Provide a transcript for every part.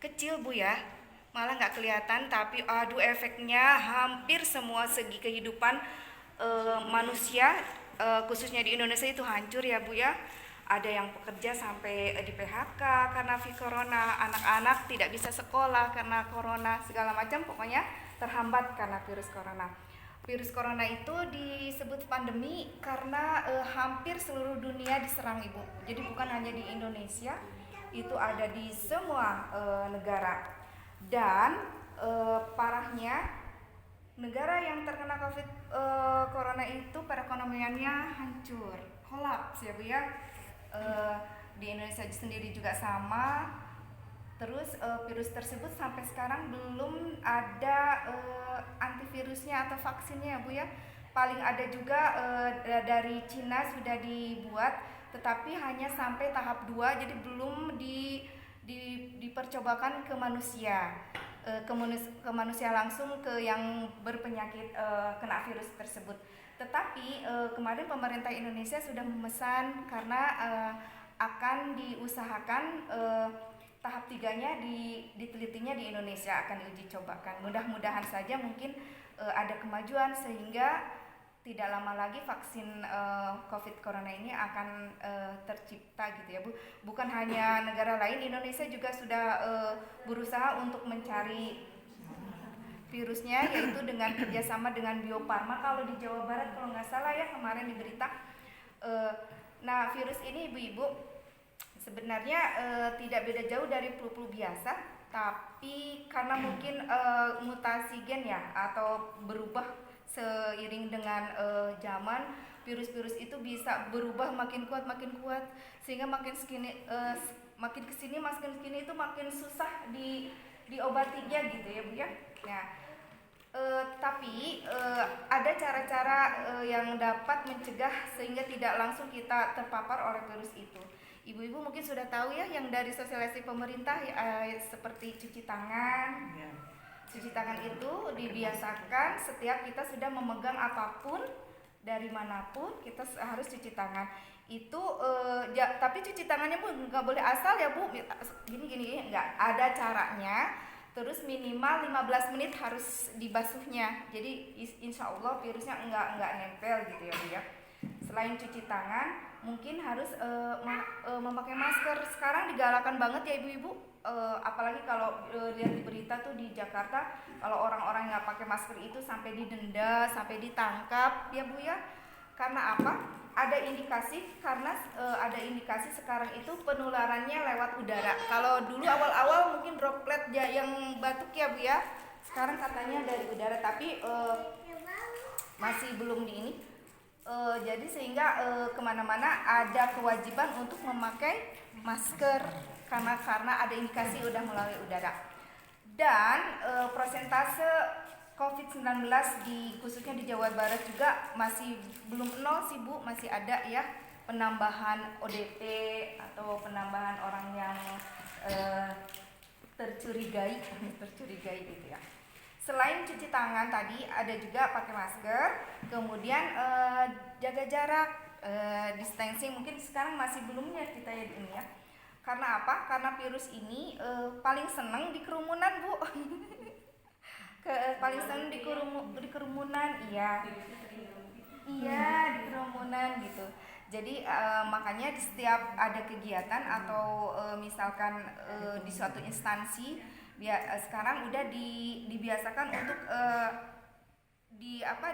kecil Bu ya, malah nggak kelihatan, tapi aduh efeknya hampir semua segi kehidupan manusia, khususnya di Indonesia itu hancur ya Bu ya. Ada yang pekerja sampai di PHK karena corona, anak-anak tidak bisa sekolah karena corona, segala macam pokoknya terhambat karena virus corona. Virus corona itu disebut pandemi karena hampir seluruh dunia diserang Ibu. Jadi bukan hanya di Indonesia, itu ada di semua negara. Dan parahnya, negara yang terkena COVID corona itu perekonomiannya hancur, kolaps ya Bu ya. Di Indonesia sendiri juga sama. Terus virus tersebut sampai sekarang belum ada antivirusnya atau vaksinnya ya Bu ya. Paling ada juga dari Cina sudah dibuat, tetapi hanya sampai tahap 2, jadi belum dipercobakan ke manusia. Ke manusia langsung, ke yang berpenyakit kena virus tersebut. Tetapi kemarin pemerintah Indonesia sudah memesan karena akan diusahakan tahap 3-nya ditelitinya di Indonesia, akan diuji cobakan. Mudah-mudahan saja mungkin ada kemajuan sehingga tidak lama lagi vaksin COVID corona ini akan tercipta gitu ya Bu. Bukan hanya negara lain, Indonesia juga sudah berusaha untuk mencari virusnya, yaitu dengan kerjasama dengan Bio Farma kalau di Jawa Barat kalau nggak salah ya kemarin di berita. Nah virus ini ibu-ibu sebenarnya tidak beda jauh dari flu-flu biasa, tapi karena mungkin mutasi gen ya atau berubah seiring dengan zaman, virus-virus itu bisa berubah makin kuat sehingga makin kesini itu makin susah diobatinya gitu ya Bu ya. Nah, tapi ada cara-cara yang dapat mencegah sehingga tidak langsung kita terpapar oleh virus itu. Ibu-ibu mungkin sudah tahu ya yang dari sosialisasi pemerintah seperti cuci tangan. Cuci tangan itu dibiasakan setiap kita sudah memegang apapun dari manapun kita harus cuci tangan. Itu tapi cuci tangannya Bu nggak boleh asal ya Bu, gini nggak, ada caranya. Terus minimal 15 menit harus dibasuhnya. Jadi insya Allah virusnya nggak nempel gitu ya Bu ya. Selain cuci tangan, mungkin harus memakai masker. Sekarang digalakan banget ya ibu-ibu. Apalagi kalau lihat di berita tuh di Jakarta, kalau orang-orang nggak pakai masker itu sampai didenda, sampai ditangkap ya Bu ya. Karena apa? Ada indikasi, karena ada indikasi sekarang itu penularannya lewat udara. Kalau dulu awal-awal mungkin droplet yang batuk ya Bu ya. Sekarang katanya dari udara, tapi masih belum di ini. Jadi sehingga kemana-mana ada kewajiban untuk memakai masker karena ada indikasi udah melalui udara. Dan prosentase COVID-19 khususnya di Jawa Barat juga masih belum nol sih Bu, masih ada ya penambahan ODP atau penambahan orang yang tercurigai gitu ya. Selain cuci tangan tadi, ada juga pakai masker, kemudian jaga jarak, distancing. Mungkin sekarang masih belumnya kita ya di ini ya. Karena apa? Karena virus ini paling seneng di kerumunan Bu. Paling seneng di kerumunan, iya di kerumunan gitu. Jadi makanya di setiap ada kegiatan atau misalkan di suatu instansi sekarang udah dibiasakan untuk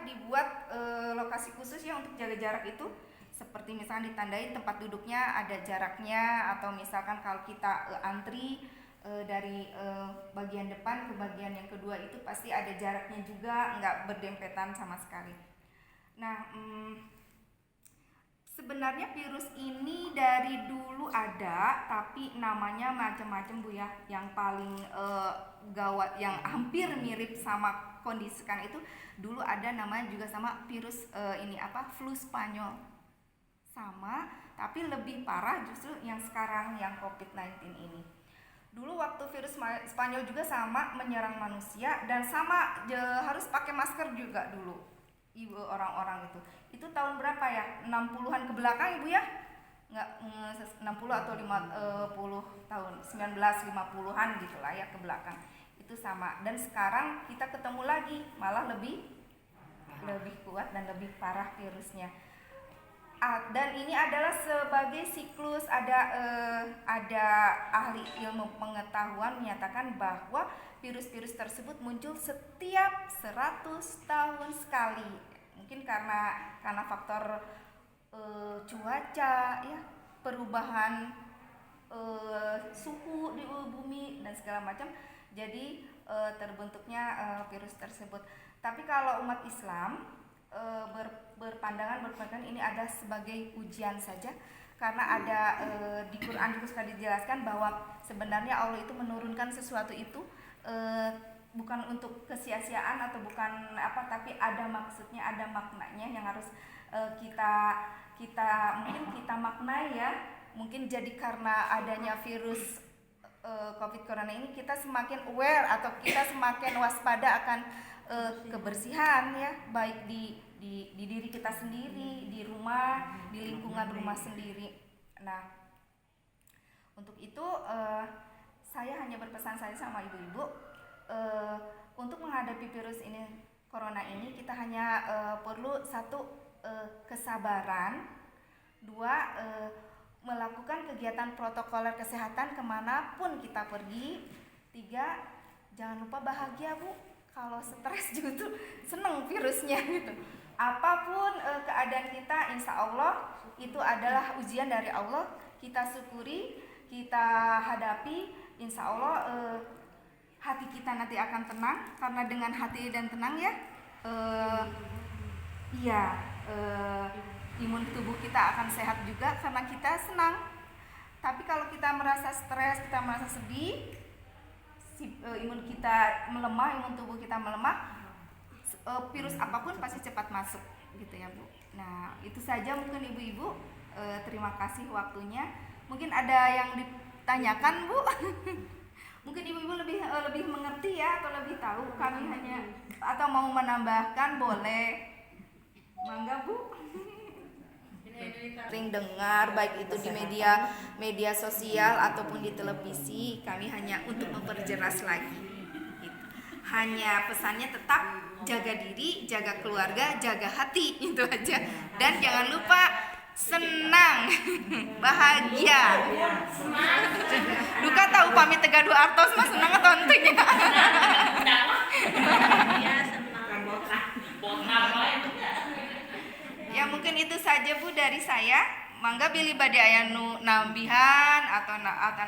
dibuat lokasi khusus ya untuk jaga jarak itu, seperti misalnya ditandai tempat duduknya ada jaraknya, atau misalkan kalau kita antri dari bagian depan ke bagian yang kedua itu pasti ada jaraknya juga, nggak berdempetan sama sekali. Nah sebenarnya virus ini dari dulu ada, tapi namanya macam-macam Bu ya. Yang paling gawat, yang hampir mirip sama kondisi sekarang itu, dulu ada namanya juga sama virus flu Spanyol. Sama, tapi lebih parah justru yang sekarang yang COVID-19 ini. Dulu waktu virus Spanyol juga sama menyerang manusia dan sama harus pakai masker juga dulu. Ibu orang-orang itu tahun berapa ya, 60-an ke belakang Ibu ya, nggak 60 atau 50 tahun 1950-an gitulah ya ke belakang itu sama, dan sekarang kita ketemu lagi malah lebih kuat dan lebih parah virusnya. Dan ini adalah sebagai siklus, ada ahli ilmu pengetahuan menyatakan bahwa virus-virus tersebut muncul setiap 100 tahun sekali. Mungkin karena faktor cuaca ya, perubahan suhu di bumi dan segala macam, jadi terbentuknya virus tersebut. Tapi kalau umat Islam berpandangan ini ada sebagai ujian saja, karena ada di Quran juga sudah dijelaskan bahwa sebenarnya Allah itu menurunkan sesuatu itu bukan untuk kesia-siaan atau bukan apa, tapi ada maksudnya, ada maknanya yang harus mungkin kita maknai ya. Mungkin jadi karena adanya virus COVID corona ini kita semakin aware atau kita semakin waspada akan kebersihan ya, baik di diri kita sendiri, di rumah, di lingkungan rumah sendiri. Nah, untuk itu saya hanya berpesan saja sama ibu-ibu, untuk menghadapi virus ini, corona ini, kita hanya perlu satu, kesabaran, dua, melakukan kegiatan protokoler kesehatan kemanapun kita pergi, tiga, jangan lupa bahagia Bu. Kalau stres juga tuh seneng virusnya gitu. Apapun keadaan kita, insya Allah itu adalah ujian dari Allah. Kita syukuri, kita hadapi, insya Allah hati kita nanti akan tenang. Karena dengan hati dan tenang ya, imun tubuh kita akan sehat juga karena kita senang. Tapi kalau kita merasa stres, kita merasa sedih, imun kita melemah, imun tubuh kita melemah, virus apapun pasti cepat masuk gitu ya Bu. Nah itu saja mungkin ibu-ibu, terima kasih waktunya. Mungkin ada yang ditanyakan Bu. Mungkin ibu-ibu lebih mengerti ya, atau lebih tahu. Kami hanya, atau mau menambahkan boleh, mangga Bu. Sering dengar baik itu di media sosial ataupun di televisi, kami hanya untuk memperjelas lagi. Hanya pesannya tetap jaga diri, jaga keluarga, jaga hati, itu aja. Dan jangan lupa senang, bahagia. Duka tahu pamit Tegar dua artos mas senang atau entenya? Ya mungkin itu saja Bu dari saya. Mangga bilih bade aya nu nambihan atau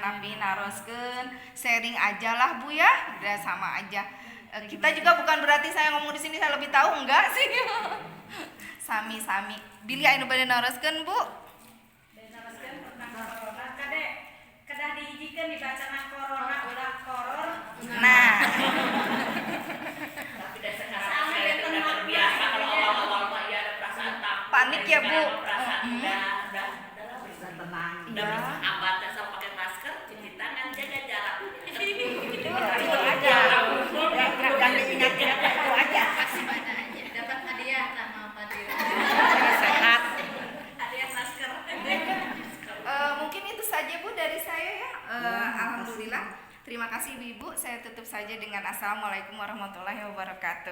napi naroskeun, sharing aja lah Bu ya. Udah sama aja. Kita juga bukan berarti saya ngomong di sini saya lebih tahu, enggak sih. Sami-sami. Bilih aya nu bade naroskeun Bu. Naroskeun tentang corona kedah dihijikeun dibacana corona ulah koror. Nah. Tapi sekarang saya udah terbiasa kalau awal-awal mah ya ada perasaan takut. Panik ya Bu. Udah bersahabat dan sama pakai masker, cuci tangan, jaga jarak. Itu aja. Ganti ingatnya itu aja. Dapat hadiah sama Fadila. Sehat. Hadiah masker. Mungkin itu saja Bu dari saya ya. Alhamdulillah. Terima kasih Ibu. Saya tutup saja dengan assalamualaikum warahmatullahi wabarakatuh.